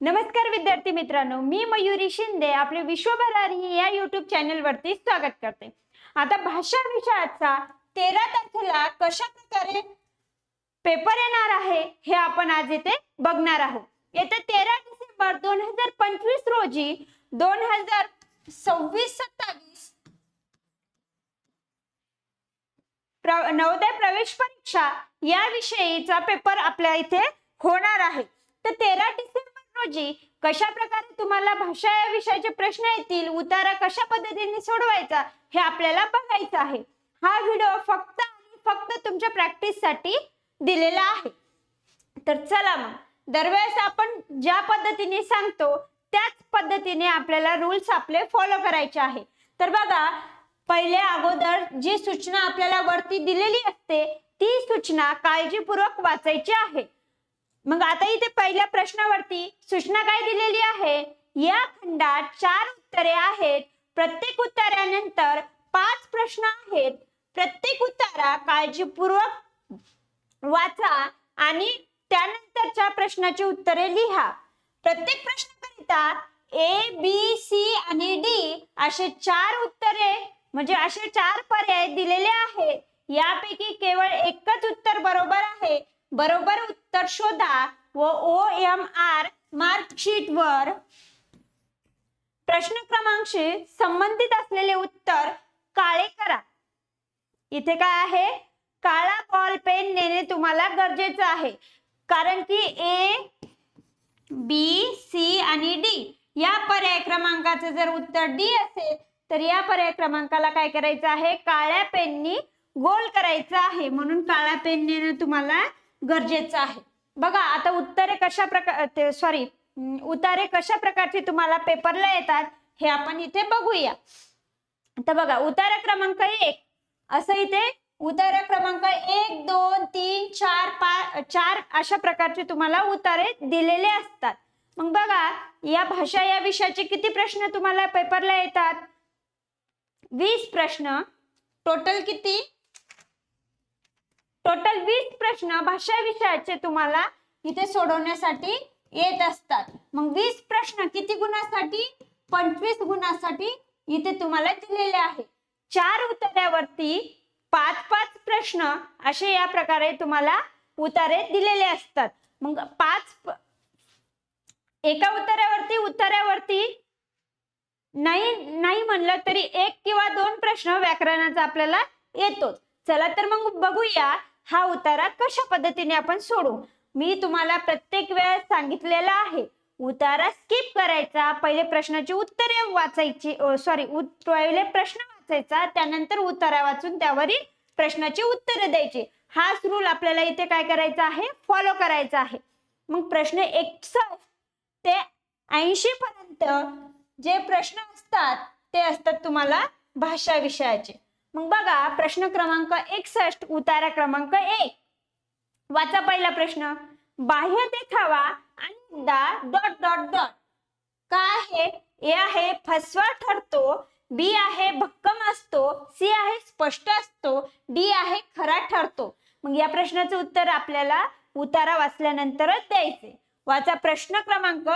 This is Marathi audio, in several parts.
नमस्कार विद्यार्थी मित्रांनो, मी मयुरी शिंदे आपले विश्वभरारी या युट्यूब चॅनल वरती स्वागत करते। आता भाषा विषयाचा 13 तारखेला कशा प्रकारे पेपर येणार आहे हे आपण आज इथे बघणार आहोत। येत्या 13 डिसेंबर 2025 रोजी 2026-27 नवोदय प्रवेश परीक्षा या विषयीचा पेपर आपल्या इथे होणार आहे। तर 13 डिसेंबर रोजी कशा प्रकारे तुम्हाला भाषा या विषयाचे प्रश्न येतील, उतारा कशा पद्धतीने सोडवायचा हे आपल्याला बघायचं आहे। हा व्हिडिओ फक्त आणि फक्त तुमच्या प्रॅक्टिस साठी दिलेला आहे। तर चला मग दरवेळेस आपण ज्या पद्धतीने सांगतो त्याच पद्धतीने आपल्याला रूल्स आपले फॉलो करायचे आहे। तर बघा, पहिले अगोदर जी सूचना आपल्याला वरती दिलेली असते ती सूचना काळजीपूर्वक वाचायची आहे। मग आता इथे पहिल्या प्रश्नावरती सूचना काय दिलेली आहे, या खंडात 4 उत्तरे आहेत। प्रत्येक उत्तरानंतर 5 प्रश्न आहेत। प्रत्येक उत्तरा काळजीपूर्वक वाचा आणि त्यानंतरच्या प्रश्नाची उत्तरे लिहा। प्रत्येक प्रश्नाकरिता ए, बी, सी आणि डी असे 4 उत्तरे म्हणजे असे 4 पर्याय दिलेले आहेत। यापैकी केवळ एकच उत्तर बरोबर आहे। बरोबर उत्तर शोधा व OMR मार्कशीट वर प्रश्न क्रमांकाशी संबंधित असलेले उत्तर काळे करा। इथे काय आहे, काळा बॉल पेन नेणे तुम्हाला गरजेचं आहे, कारण की ए, बी, सी आणि डी या पर्याय क्रमांकाचं जर उत्तर डी असेल तर या पर्याय क्रमांकाला काय करायचं आहे, काळ्या पेननी गोल करायचं आहे। म्हणून काळा पेन नेणं तुम्हाला गरजेचं आहे। बघा आता उत्तरे कशा प्रकार उतारे कशा प्रकारचे तुम्हाला पेपरला येतात हे आपण इथे बघूया। तर बघा, उतारा क्रमांक 1 असं इथे उतारा क्रमांक 1, 2, 3, 4, 5, 4 अशा प्रकारचे तुम्हाला उतारे दिलेले असतात। मग बघा, या भाषा या विषयाचे किती प्रश्न तुम्हाला पेपरला येतात, 20 प्रश्न। टोटल किती, टोटल 20 प्रश्न भाषा विषयाचे तुम्हाला इथे सोडवण्यासाठी येत असतात। मग 20 प्रश्न किती गुणासाठी, 25 गुणासाठी इथे तुम्हाला दिलेले आहे। 4 उत्तरावरती 5-5 प्रश्न असे या प्रकारे तुम्हाला उत्तरे दिलेले असतात। मग एका उत्तरावरती नाही म्हणलं तरी 1 किंवा 2 प्रश्न व्याकरणाचा आपल्याला येतो। चला तर मग बघूया हा उतारा कशा पद्धतीने आपण सोडू। मी तुम्हाला प्रत्येक वेळेस सांगितलेलं आहे, उतारा स्किप करायचा, पहिले प्रश्नाची उत्तरे वाचायची, पहिले प्रश्न वाचायचा, त्यानंतर उतारा वाचून त्यावरील प्रश्नाची उत्तरे द्यायची। हाच रूल आपल्याला इथे काय करायचा आहे, फॉलो करायचा आहे। मग प्रश्न 61 ते 80 पर्यंत जे प्रश्न असतात ते असतात तुम्हाला भाषा विषयाचे। मग बघा, प्रश्न क्रमांक 61 उतारा क्रमांक 1 वाचा। पहिला प्रश्न, बाह्य देखावा आणि डॉट डॉट डॉट काय आहे, ए आहे फसवा ठरतो, बी आहे भक्कम असतो, सी आहे स्पष्ट असतो, डी आहे खरा ठरतो। मग या प्रश्नाचं उत्तर आपल्याला उतारा वाचल्यानंतरच द्यायचे। वाचा प्रश्न क्रमांक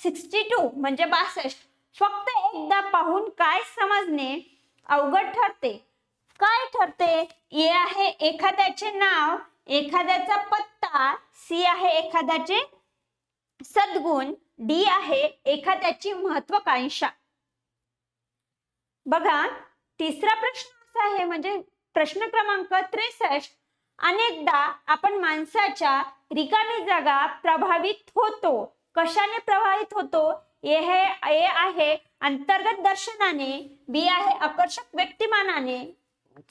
62 म्हणजे 62। फक्त एकदा पाहून काय समजणे अवघड ठरते, काय ठरते, ए आहे एखाद्याचे नाव, एखाद्याचा पत्ता, सी आहे एखाद्याचे सद्गुण, डी आहे एखाद्याची महत्वाकांक्षा। बघा, तिसरा प्रश्न असा आहे म्हणजे प्रश्न क्रमांक 63, अनेकदा आपण माणसाच्या रिकामी जागा प्रभावित होतो, कशाने प्रभावित होतो, ए आहे अंतर्गत दर्शनाने, बी आहे आकर्षक व्यक्तिमानाने,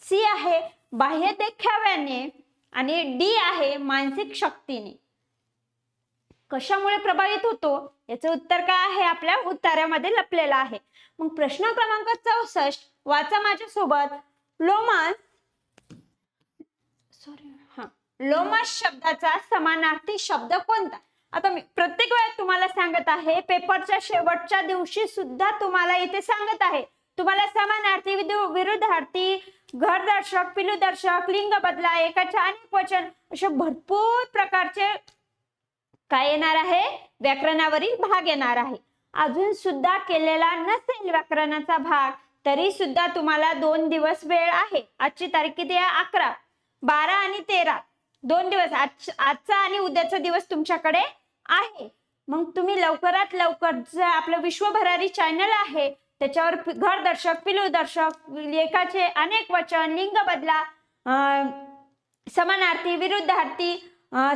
सी आहे बाह्य देखाव्याने आणि डी आहे मानसिक शक्तीने। कशामुळे प्रभावित होतो याचे उत्तर काय आहे, आपल्या उत्तरामध्ये लपलेलं आहे। मग प्रश्न क्रमांक 64 वाचा माझ्या सोबत। लोमस शब्दाचा समानार्थी शब्द कोणता। आता मी प्रत्येक वेळेस तुम्हाला सांगत आहे, पेपरच्या शेवटच्या दिवशी सुद्धा तुम्हाला इथे सांगत आहे, तुम्हाला समानार्थी, विरुद्धार्थी, घरदर्शक, पिलुदर्शक, लिंग बदला, एकाचे अनेक वचन असे भरपूर प्रकारचे काय येणार आहे? व्याकरणावरील भाग येणार आहे. अजून सुद्धा केलेला नसेल व्याकरणाचा भाग तरी सुद्धा तुम्हाला 2 दिवस वेळ आहे. आजची तारीख किती आहे? 11, 12 आणि 13 2 दिवस. आजचा आणि उद्याचा दिवस तुमच्याकडे आहे. मग तुम्ही लवकरात लवकर जे आपलं विश्वभरारी चॅनल आहे त्याच्यावर घरदर्शक, पिलूदर्शक, लेखाचे अनेक वचन, लिंग बदला, समानार्थी, विरुद्धार्थी,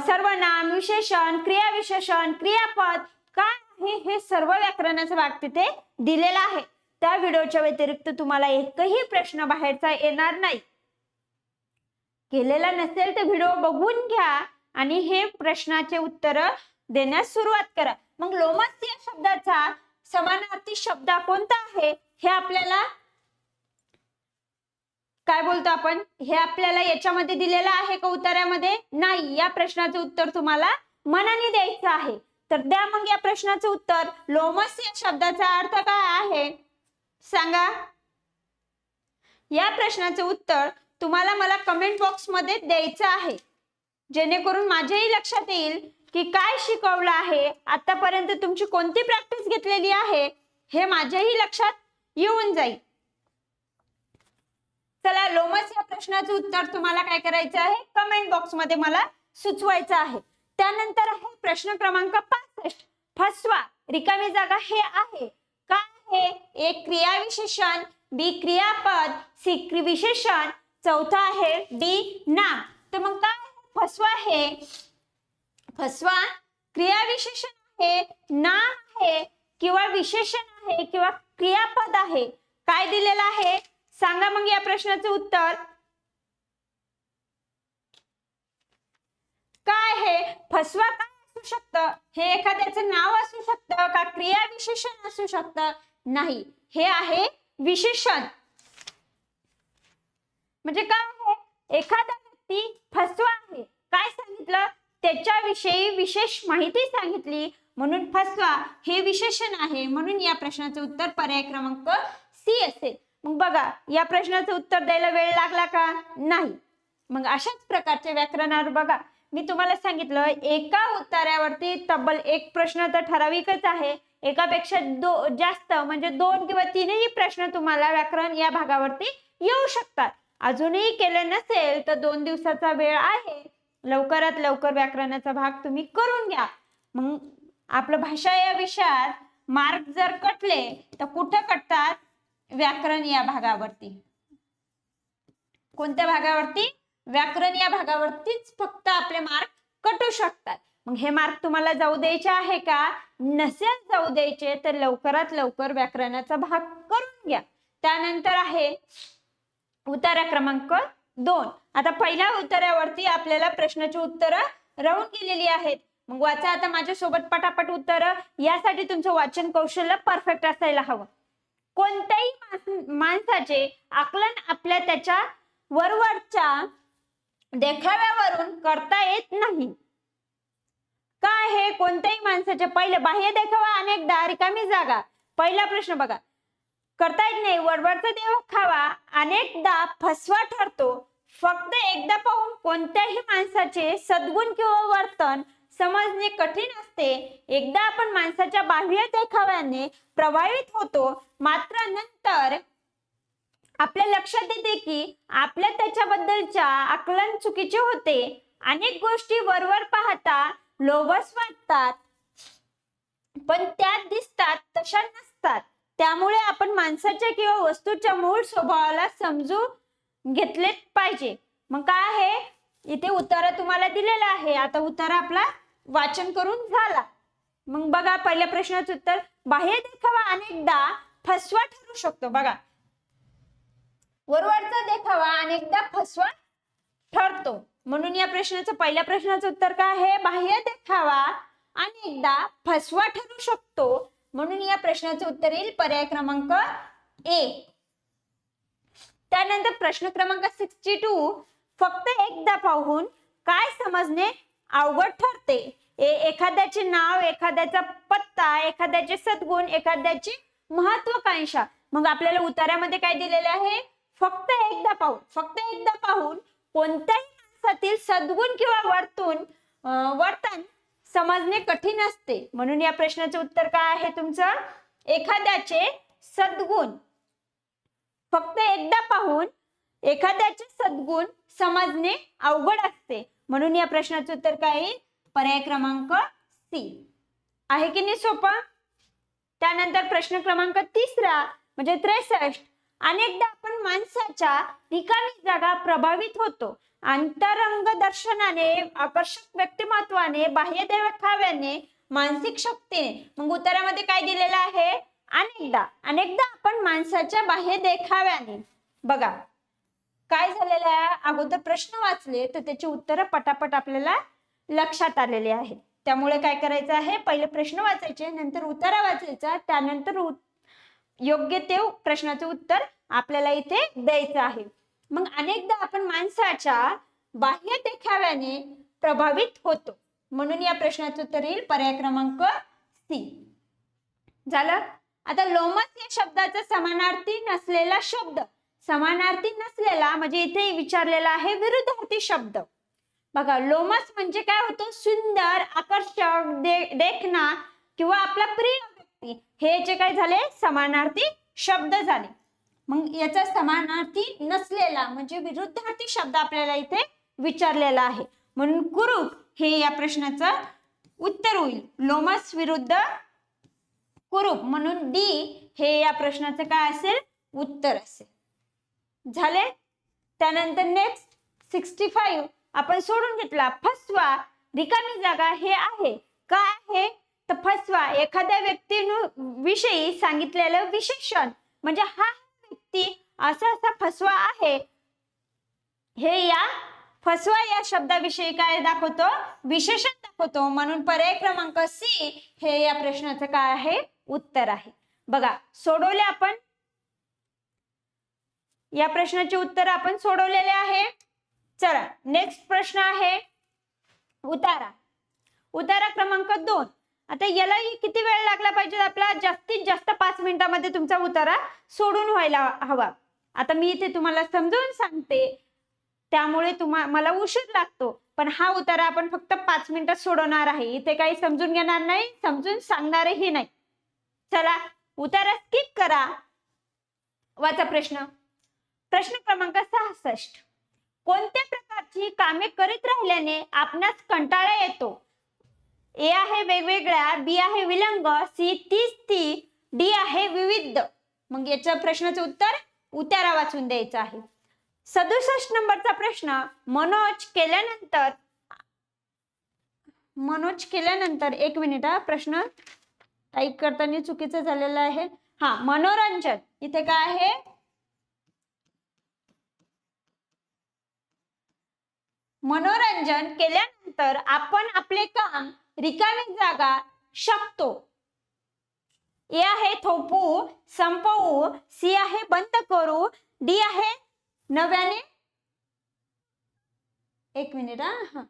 सर्वनाम, विशेषण, क्रियाविशेषण, क्रियापद काय आहे हे सर्व व्याकरणाचा भाग तिथे दिलेला आहे. त्या व्हिडिओच्या व्यतिरिक्त तुम्हाला एकही प्रश्न बाहेरचा येणार नाही. केलेला नसेल तर व्हिडिओ बघून घ्या आणि हे प्रश्नाचे उत्तर देण्यास सुरुवात करा. मग लोमस या शब्दाचा समानार्थी शब्द कोणता आहे हे आपल्याला काय बोलतो आपण? हे आपल्याला याच्यामध्ये दिलेलं आहे का उत्तरामध्ये? नाही. या प्रश्नाचं उत्तर तुम्हाला मनाने द्यायचं आहे. तर द्या मग या प्रश्नाचं उत्तर. लोमस या शब्दाचा अर्थ काय आहे सांगा. या प्रश्नाचं उत्तर तुम्हाला मला कमेंट बॉक्स मध्ये द्यायचं आहे जेणेकरून माझ्याही लक्षात येईल की काय शिकवलं आहे, आतापर्यंत तुमची कोणती प्रॅक्टिस घेतलेली आहे हे माझ्याही लक्षात येऊन जाईल. चला, लोमस या प्रश्नाचं उत्तर तुम्हाला काय करायचं आहे? कमेंट बॉक्स मध्ये मला सुचवायचं आहे. त्यानंतर आहे प्रश्न क्रमांक 65. फसवा. रिकामी जागा हे आहे काय आहे? एक क्रियाविशेषण, बी क्रियापद, सी विशेषण, चौथा आहे डी नाम. तर मग काय फसवा? हे फसवा क्रियाविशेषण आहे, नाम आहे किंवा विशेषण आहे किंवा क्रियापद आहे. काय दिलेलं आहे सांगा मग या प्रश्नाचं उत्तर काय आहे? फसवा काय असू शकतं? हे एखाद्याचं नाव असू शकतं का क्रियाविशेषण असू शकतं? नाही, हे आहे विशेषण. म्हणजे काय आहे? एखादा व्यक्ती फसवा आहे. काय सांगितलं? त्याच्याविषयी विशेष माहिती सांगितली म्हणून फसवा हे विशेषण आहे. म्हणून या प्रश्नाचं उत्तर पर्याय क्रमांक सी असेल. मग बघा, या प्रश्नाचं उत्तर द्यायला वेळ लागला का? नाही. मग अशाच प्रकारच्या व्याकरणावर बघा, मी तुम्हाला सांगितलं एका उत्तरावरती तब्बल एक प्रश्न तर ठराविकच आहे. एकापेक्षा जास्त म्हणजे 2 किंवा 3ही प्रश्न तुम्हाला व्याकरण या भागावरती येऊ शकतात. अजूनही केले नसेल तर 2 दिवसाचा वेळ आहे. लवकरात लवकर व्याकरणाचा भाग तुम्ही करून घ्या. मग आपलं भाषा या विषयात मार्क जर कटले तर कुठं कटतात? व्याकरण या भागावरती. कोणत्या भागावरती? व्याकरण या भागावरतीच फक्त आपले मार्क कटू शकतात. मग हे मार्क तुम्हाला जाऊ द्यायचे आहे का? नसेल जाऊ द्यायचे तर लवकरात लवकर व्याकरणाचा भाग करून घ्या. त्यानंतर आहे उत्तर क्रमांक 2. आता पहिल्या उत्तरावरती आपल्याला प्रश्नाची उत्तरं राहून गेलेली आहेत. मग वाचा आता माझ्यासोबत पटापट उत्तरं. यासाठी तुमचं वाचन कौशल्य परफेक्ट असायला हवं. कोणत्याही माणसाचे आकलन आपल्या त्याच्या वरवरच्या देखाव्यावरून करता येत नाही. काय हे? कोणत्याही माणसाचे पहिले बाह्य देखावा, अनेकदा रिकामी जागा. पहिला प्रश्न बघा, करता येत नाही. वरवरचा देखावा अनेकदा फसवा ठरतो. फक्त एकदा पाहून कोणत्याही माणसाचे सद्गुण किंवा वर्तन समजणे कठीण असते. एकदा आपण माणसाच्या बाह्य देखाव्याने प्रभावित होतो, मात्र नंतर आपल्या लक्षात येते की आपल्या त्याच्याबद्दलच्या आकलन चुकीचे होते. अनेक गोष्टी वरवर पाहता लोभस वाटतात पण त्यात दिसतात तशा नसतात. त्यामुळे आपण माणसाच्या किंवा वस्तूच्या मूळ स्वभावाला समजून घेतले पाहिजे. मग काय आहे? इथे उत्तर तुम्हाला दिलेलं आहे. आता उत्तर आपला वाचन करून झाला. मग बघा, पहिल्या प्रश्नाचं उत्तर बाह्य देखावा अनेकदा फसवा ठरू शकतो. बघा, वरवरचा देखावा अनेकदा फसवा ठरतो. म्हणून या प्रश्नाचं पहिल्या प्रश्नाचं उत्तर काय आहे? बाह्य देखावा अनेकदा फसवा ठरू शकतो. म्हणून या प्रश्नाचं उत्तर येईल पर्याय क्रमांक ए. त्यानंतर प्रश्न क्रमांक 62. फक्त एकदा पाहून काय समजणे अवघड ठरते? एखाद्याचे नाव, एखाद्याचा पत्ता, एखाद्याचे सद्गुण, एखाद्याची महत्वाकांक्षा. मग आपल्याला उत्तरामध्ये काय दिलेले आहे? फक्त एकदा पाहून. फक्त एकदा पाहून कोणत्याही माणसातील सद्गुण किंवा वर्तन समजणे कठीण असते. म्हणून या प्रश्नाचं उत्तर काय आहे तुमचं? एखाद्याचे सद्गुण फक्त एकदा पाहून एखाद्याचे सद्गुण समजणे अवघड असते. म्हणून या प्रश्नाचं उत्तर काय आहे? पर्याय क्रमांक सी आहे की नाही सोपं? त्यानंतर प्रश्न क्रमांक 3 म्हणजे 63. अनेकदा आपण माणसाच्या रिकामी जागा प्रभावित होतो. अंतरंग दर्शनाने, आकर्षक व्यक्तिमत्वाने, बाह्य देखाव्याने, मानसिक शक्तीने. मग उत्तरामध्ये काय दिलेलं आहे? अनेकदा. अनेकदा आपण माणसाच्या बाह्य देखाव्याने. बघा काय झालेलं आहे, अगोदर प्रश्न वाचले तर त्याची उत्तरं पटापट आपल्याला लक्षात आलेली आहेत. त्यामुळे काय करायचं आहे, पहिले प्रश्न वाचायचे, नंतर उत्तरा वाचायचा, त्यानंतर योग्य ते प्रश्नाचं उत्तर आपल्याला इथे द्यायचं आहे. मग अनेकदा आपण माणसाच्या बाह्य देखाव्याने प्रभावित होतो. म्हणून या प्रश्नाचं उत्तर येईल पर्याय क्रमांक सी. झालं. आता लोमस या शब्दाचा समानार्थी नसलेला शब्द. समानार्थी नसलेला म्हणजे इथे विचारलेला आहे विरुद्धार्थी शब्द. बघा लोमस म्हणजे काय होतं? सुंदर, आकर्षक, देखणा किंवा आपला प्रिय व्यक्ती. हे जे काय झाले समानार्थी शब्द झाले. मग याचा समानार्थी नसलेला म्हणजे विरुद्धार्थी शब्द आपल्याला इथे विचारलेला आहे. म्हणून कुरूप हे या प्रश्नाचं उत्तर होईल. लोमस विरुद्ध कुरूप, म्हणून डी हे या प्रश्नाचं काय असेल? उत्तर असेल. झाले. त्यानंतर नेक्स्ट 65 आपण सोडून घेतला. फसवा रिकामी जागा हे आहे. काय आहे? तर फसवा एखाद्या व्यक्तीविषयी सांगितलेलं विशेषण म्हणजे हा व्यक्ती असा फसवा आहे. हे या फसवा या शब्दाविषयी काय दाखवतो? विशेषण दाखवतो. म्हणून पर्याय क्रमांक सी हे या प्रश्नाचं काय आहे? उत्तर आहे. बघा सोडवले आपण. या प्रश्नाचे उत्तर आपण सोडवलेले आहे. चला नेक्स्ट प्रश्न आहे उतारा. उतारा क्रमांक 2. आता याला किती वेळ लागला पाहिजे? आपला जास्तीत जास्त 5 मिनिटांमध्ये तुमचा उतारा सोडून व्हायला हवा. आता मी इथे तुम्हाला समजून सांगते त्यामुळे मला उशीर लागतो, पण हा उतारा आपण फक्त 5 मिनिटात सोडवणार आहे. इथे काही समजून घेणार नाही, समजून सांगणारही नाही. चला उतारा स्किप करा. वाचा प्रश्न. प्रश्न क्रमांक 66. कोणत्या प्रकारची कामे करीत राहिल्याने आपणास कंटाळा येतो? ए आहे वेगवेगळ्या, बी आहे विलंब, सी ती, डी आहे विविध. मग याच्या प्रश्नाचं उत्तर उतारा वाचून द्यायचं आहे. 67 नंबरचा प्रश्न. मनोज केल्यानंतर 1 मिनिट हा, प्रश्न टाईप करताना चुकीचं झालेलं आहे. हा मनोरंजन. इथे काय आहे? मनोरंजन केल्यानंतर आपण आपले काम रिकामी जागा शकतो. ए आहे थोपवू, संपवू, सी आहे बंद करू, डी आहे नव्याने 1 मिनिट हा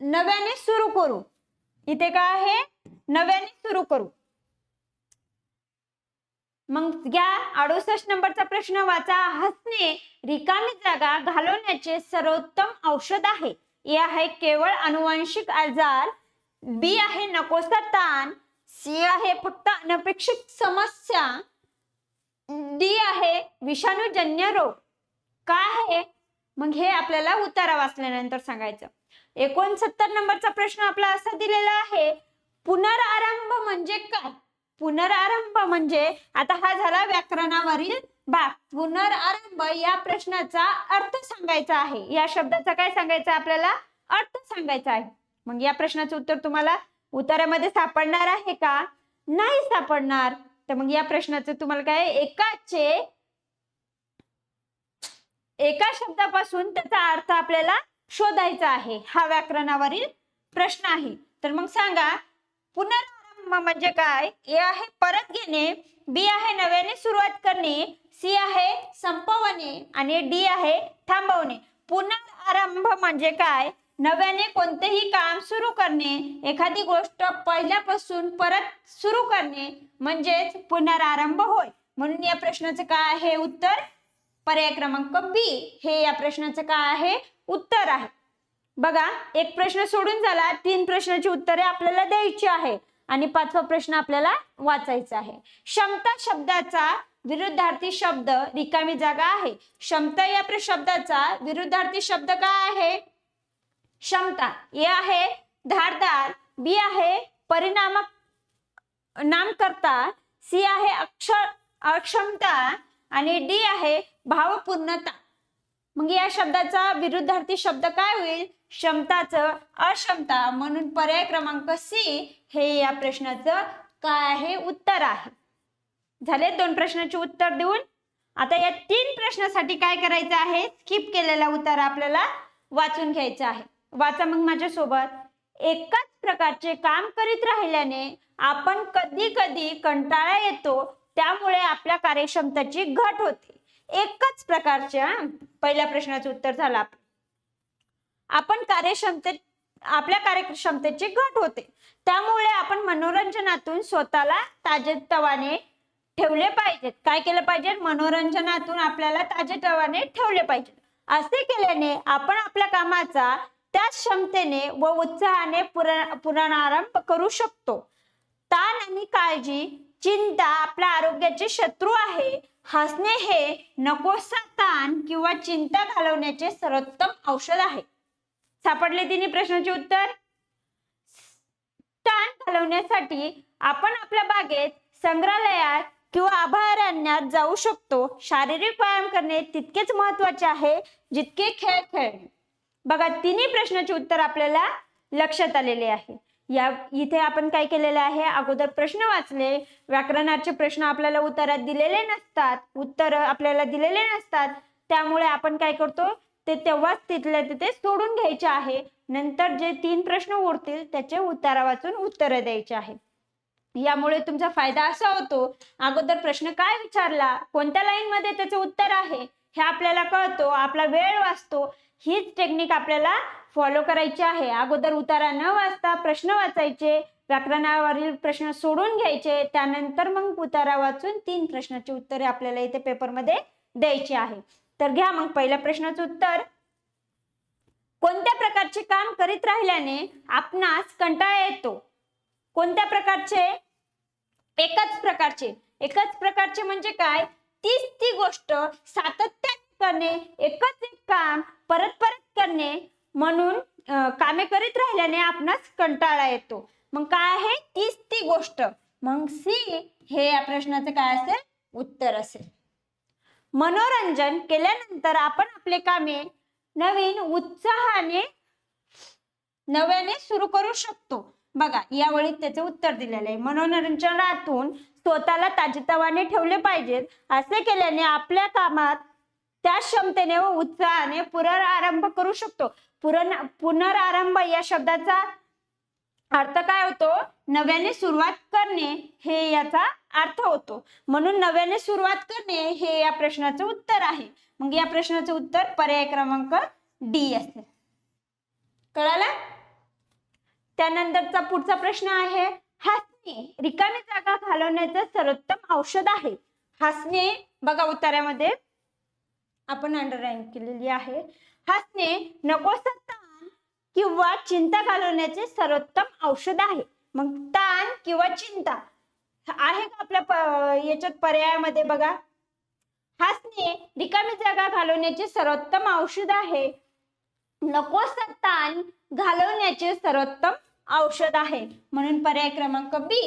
नव्याने सुरू करू. इथे काय आहे? नव्याने सुरू करू. मग घ्या 68 नंबरचा प्रश्न वाचा. हसणे रिकामी जागा घालवण्याचे सर्वोत्तम औषध आहे. ए आहे केवळ अनुवांशिक आजार, बी आहे नकोसा ताण, सी आहे फक्त अनपेक्षित समस्या, डी आहे विषाणूजन्य रोग. काय आहे? मग हे आपल्याला उतारा वाचल्यानंतर सांगायचं. 69 नंबरचा प्रश्न आपला असा दिलेला आहे. पुनरारंभ म्हणजे काय? पुनरारंभ म्हणजे आता हा झाला व्याकरणावरील भाग. पुनरारंभ या प्रश्नाचा अर्थ सांगायचा आहे. या शब्दाचा काय सांगायचा आपल्याला? अर्थ सांगायचा आहे. मग या प्रश्नाचं उत्तर तुम्हाला उत्तरामध्ये सापडणार आहे का? नाही सापडणार. तर मग या प्रश्नाचं तुम्हाला काय? एका शब्दापासून त्याचा अर्थ आपल्याला शोधायचा आहे. हा व्याकरणावरील प्रश्न आहे. तर मग सांगा पुनरारंभ म्हणजे काय? ए आहे परत घेणे, बी आहे नव्याने सुरुवात करणे, सी आहे संपवणे आणि डी आहे थांबवणे. पुनरारंभ म्हणजे काय? नव्याने कोणतेही काम सुरू करणे, एखादी गोष्ट पहिल्यापासून परत सुरू करणे म्हणजेच पुनरारंभ होय. म्हणून या प्रश्नाचं काय आहे उत्तर? पर्याय क्रमांक बी हे या प्रश्नाचं काय आहे? उत्तर आहे. बघा, एक प्रश्न सोडून झाला, 3 प्रश्नाची उत्तरे आपल्याला द्यायची आहे आणि 5वा प्रश्न आपल्याला वाचायचा आहे. क्षमता शब्दाचा विरुद्धार्थी शब्द रिकामी जागा आहे. क्षमता या शब्दाचा विरुद्धार्थी शब्द काय आहे? क्षमता. ए आहे धारदार, बी आहे परिणामक नामकर्ता, सी आहे अक्षमता आणि डी आहे भावपूर्णता. मग या शब्दाचा विरुद्धार्थी शब्द काय होईल? क्षमताचं अक्षमता. म्हणून पर्याय क्रमांक सी हे या प्रश्नाचं काय आहे? उत्तर आहे. झाले 2 प्रश्नाचे उत्तर देऊन. आता या 3 प्रश्नासाठी काय करायचं आहे? स्किप केलेला उत्तर आपल्याला वाचून घ्यायचं आहे. वाचा मग माझ्यासोबत. एकाच प्रकारचे काम करीत राहिल्याने आपण कधी कधी कंटाळा येतो, त्यामुळे आपल्या कार्यक्षमतेची घट होते. एकच प्रकारच्या पहिल्या प्रश्नाचं उत्तर झालं. आपल्या कार्यक्षमतेची घट होते, त्यामुळे आपण मनोरंजनातून स्वतःला ताजेतवाने ठेवले पाहिजेत. काय केलं पाहिजे? मनोरंजनातून आपल्याला ताजेतवाने ठेवले पाहिजे. असे केल्याने आपण आपल्या कामाचा त्याच क्षमतेने व उत्साहाने पुनरारंभ करू शकतो. ताण आणि काळजी, चिंता आपल्या आरोग्याचे शत्रू आहे. हसणे हे नकोसा ताण किंवा चिंता घालवण्याचे सर्वोत्तम औषध आहे. सापडले 3 प्रश्नाचे उत्तर. ताण घालवण्यासाठी आपण आपल्या बागेत, संग्रहालयात किंवा अभयारण्यात जाऊ शकतो. शारीरिक व्यायाम करणे तितकेच महत्वाचे आहे जितके खेळ खेळणे. बघा, 3 प्रश्नाचे उत्तर आपल्याला लक्षात आलेले आहे. इथे आपण काय केलेलं आहे? अगोदर प्रश्न वाचले. व्याकरणाचे प्रश्न आपल्याला उत्तरात दिलेले नसतात, उत्तर आपल्याला दिलेले नसतात, त्यामुळे आपण काय करतो? ते तेव्हाच तिथल्या तिथे सोडून घ्यायचे आहे. नंतर जे 3 प्रश्न उरतील त्याचे उत्तर वाचून उत्तर द्यायचे आहे. यामुळे तुमचा फायदा असा होतो, अगोदर प्रश्न काय विचारला, कोणत्या लाईन मध्ये त्याचं उत्तर आहे हे आपल्याला कळतो, आपला वेळ वाचतो. हीच टेक्निक आपल्याला फॉलो करायची आहे. अगोदर उतारा न वाचता प्रश्न वाचायचे, व्याकरणावरील प्रश्न सोडून घ्यायचे, त्यानंतर मग उतारा वाचून 3 प्रश्नाची उत्तरे आपल्याला इथे पेपरमध्ये द्यायची आहे. तर घ्या मग पहिल्या प्रश्नाचं उत्तर. कोणत्या प्रकारचे काम करीत राहिल्याने आपणास कंटाळा येतो? कोणत्या प्रकारचे? एकच प्रकारचे. एकच प्रकारचे म्हणजे काय? तीच ती गोष्ट सातत्याने करणे, एकच एक काम परत परत करणे, म्हणून कामे करीत राहिल्याने आपणास कंटाळा येतो. मग काय आहे? तीच ती गोष्ट. मग सी हे या प्रश्नाचं काय असेल? उत्तर असेल. मनोरंजन केल्यानंतर आपण आपले कामे नवीन उत्साहाने नव्याने सुरू करू शकतो. बघा, या वळीत त्याचे उत्तर दिलेले आहे. मनोरंजनातून स्वतःला ताजेतवाने ठेवले पाहिजेत. असे केल्याने आपल्या कामात त्या क्षमतेने व उत्साहाने पुनरारंभ करू शकतो. पुनरारंभ या शब्दाचा अर्थ काय होतो? नव्याने सुरुवात करणे हे याचा अर्थ होतो. म्हणून नव्याने सुरुवात करणे हे या प्रश्नाचं उत्तर आहे. मग या प्रश्नाचं उत्तर पर्याय क्रमांक डी असेल. कळालं? त्यानंतरचा पुढचा प्रश्न आहे, हसणे रिकामी जागा घालवण्याचं सर्वोत्तम औषध आहे. हसणे, बघा उत्तरामध्ये आपण अंडरलाईन केलेली आहे. हसणे नकोसा ताण किंवा चिंता घालवण्याचे सर्वोत्तम औषध आहे. मग ताण किंवा चिंता आहे का आपल्या याच्यात पर्यायामध्ये? बघा, हसणे रिकामी जागा घालवण्याचे सर्वोत्तम औषध आहे. नकोसा ताण घालवण्याचे सर्वोत्तम औषध आहे. म्हणून पर्याय क्रमांक बी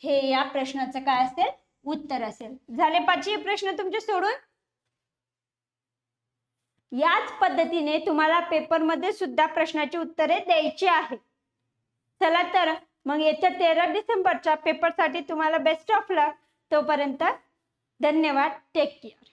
हे या प्रश्नाचं काय असेल? उत्तर असेल. झाले 5 प्रश्न तुमचे सोडून. याच पद्धतीने तुम्हाला पेपरमध्ये सुद्धा प्रश्नाची उत्तरे द्यायची आहेत. चला तर मग येत्या 13 डिसेंबरच्या पेपरसाठी तुम्हाला बेस्ट ऑफ लक. तोपर्यंत धन्यवाद. Take care.